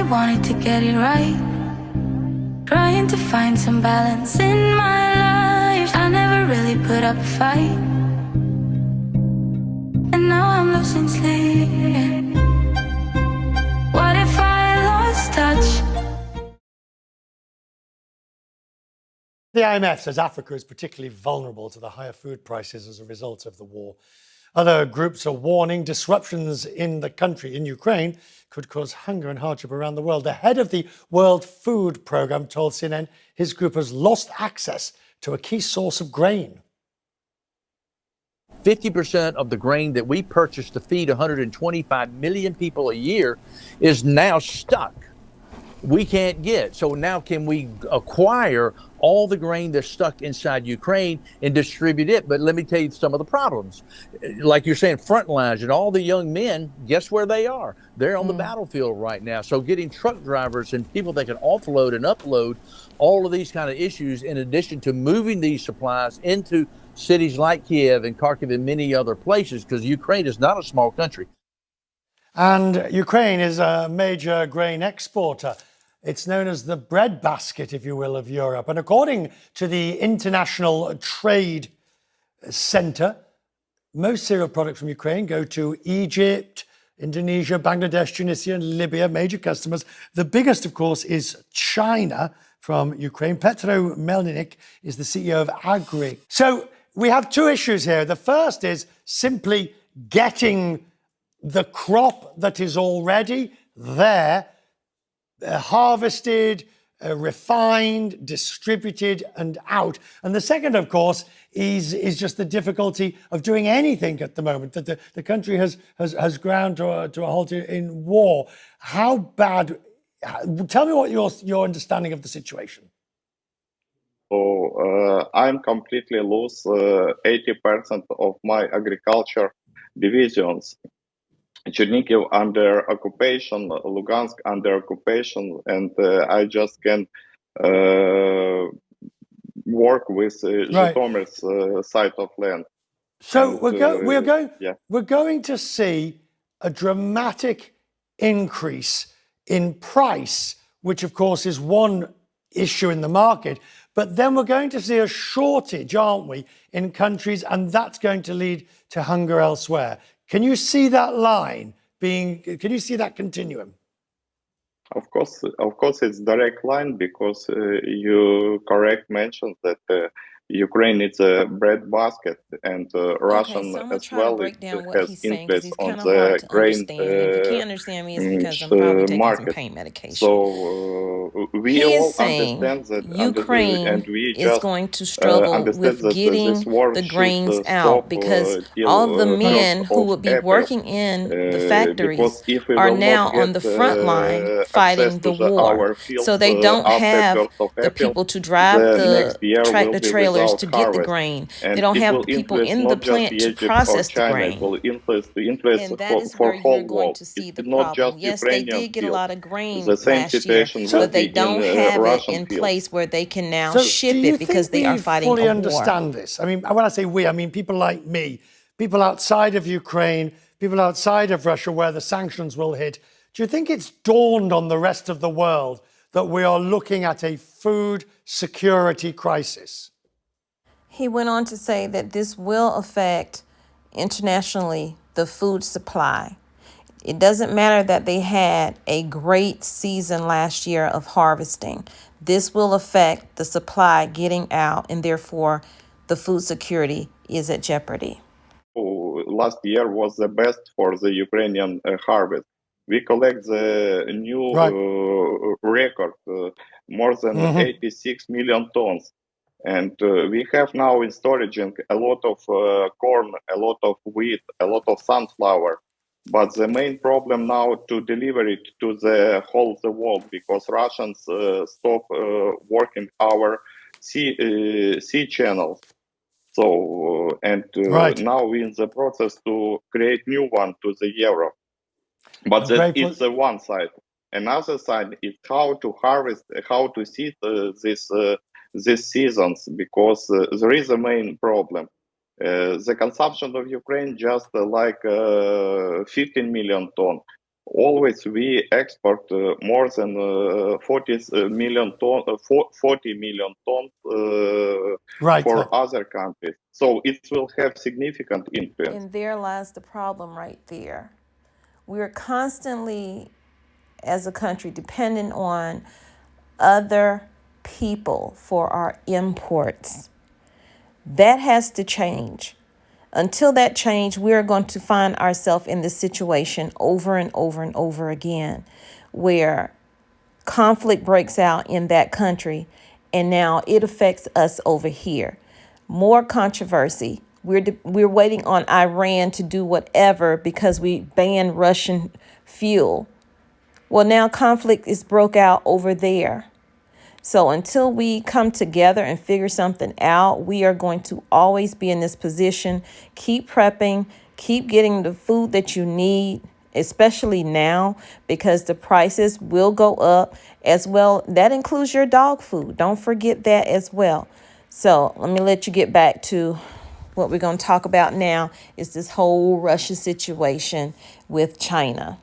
wanted to get it right, trying to find some balance in my life. I never really put up a fight, and now I'm losing sleep. What if I lost touch? The IMF says Africa is particularly vulnerable to the higher food prices as a result of the war. Other groups are warning disruptions in the country, in Ukraine, could cause hunger and hardship around the world. The head of the World Food Programme told CNN his group has lost access to a key source of grain. 50% of the grain that we purchase to feed 125 million people a year is now stuck. We can't get. So now can we acquire all the grain that's stuck inside Ukraine and distribute it? But let me tell you some of the problems. Like you're saying, front lines and all the young men, guess where they are? They're on the battlefield right now. So getting truck drivers and people that can offload and upload all of these kind of issues, in addition to moving these supplies into cities like Kiev and Kharkiv and many other places, because Ukraine is not a small country. And Ukraine is a major grain exporter. It's known as the breadbasket, if you will, of Europe. And according to the International Trade Center, most cereal products from Ukraine go to Egypt, Indonesia, Bangladesh, Tunisia, and Libya, major customers. The biggest, of course, is China from Ukraine. Petro Melnyk is the CEO of Hickory. So we have two issues here. The first is simply getting the crop that is already there harvested, refined, distributed, and out. And the second, of course, is just the difficulty of doing anything at the moment, that the country has ground to a halt in war. How bad? Tell me what your understanding of the situation. So I'm completely lose 80% of my agriculture divisions. Chernihiv under occupation, Lugansk under occupation, and I just can work with Zhytomyr's side of land. So we're going to see a dramatic increase in price, which of course is one issue in the market. But then we're going to see a shortage, aren't we, in countries, and that's going to lead to hunger elsewhere. Can you see that line can you see that continuum? Of course, it's direct line, because you correct mentioned that Ukraine is a breadbasket, and Russian so I'm as try to well break down what has he's saying, 'cause influence he's on kinda the hard to grain understand. If you can't understand me, it's because I'm probably taking market. some pain medication. So we He all is saying understand that, Ukraine and we is just going to struggle understand with that getting this war the should grains stop out, because till all of the men first who of would be April. working in the factories Because if we are will now not get on the front line access fighting to the war. our fields So they don't after have 1st of the April, people to drive the next the year will tractor be trailers without to get the harvest. grain. And They don't it have will the people influence in the not just plant to Egypt or process the China, it grain. will influence And that is for where whole you're going world. to see It's the not problem. just Yes, they Ukrainian did get a field. lot of grain The same last year, situation will but they be don't in have it Russian in fields. place where they can now So ship do you it, because think they are we fighting fully a war. understand this? I mean, when I say we, I mean people like me, people outside of Ukraine, people outside of Russia where the sanctions will hit. Do you think it's dawned on the rest of the world that we are looking at a food security crisis? He went on to say that this will affect internationally the food supply. It doesn't matter that they had a great season last year of harvesting. This will affect the supply getting out, and therefore the food security is at jeopardy. Last year was the best for the Ukrainian harvest. We collect the new record, more than 86 million tons. And we have now in storage a lot of corn, a lot of wheat, a lot of sunflower. But the main problem now to deliver it to the whole the world, because Russians stop working our sea channels. So now we're in the process to create new one to the Europe. But that is the one side. Another side is how to harvest, how to seed these seasons, because there is a main problem. The consumption of Ukraine just like 15 million ton. always we export more than 40 million tons Right. for other countries. So it will have significant influence. And there lies the problem right there. We are constantly, as a country, dependent on other people for our imports. That has to change. Until that change, we are going to find ourselves in this situation over and over and over again, where conflict breaks out in that country, and now it affects us over here. More controversy. We're waiting on Iran to do whatever because we banned Russian fuel. Well, now conflict is broke out over there. So until we come together and figure something out, we are going to always be in this position. Keep prepping, keep getting the food that you need, especially now, because the prices will go up as well. That includes your dog food. Don't forget that as well. So let me let you get back to what we're going to talk about now is this whole Russia situation with China.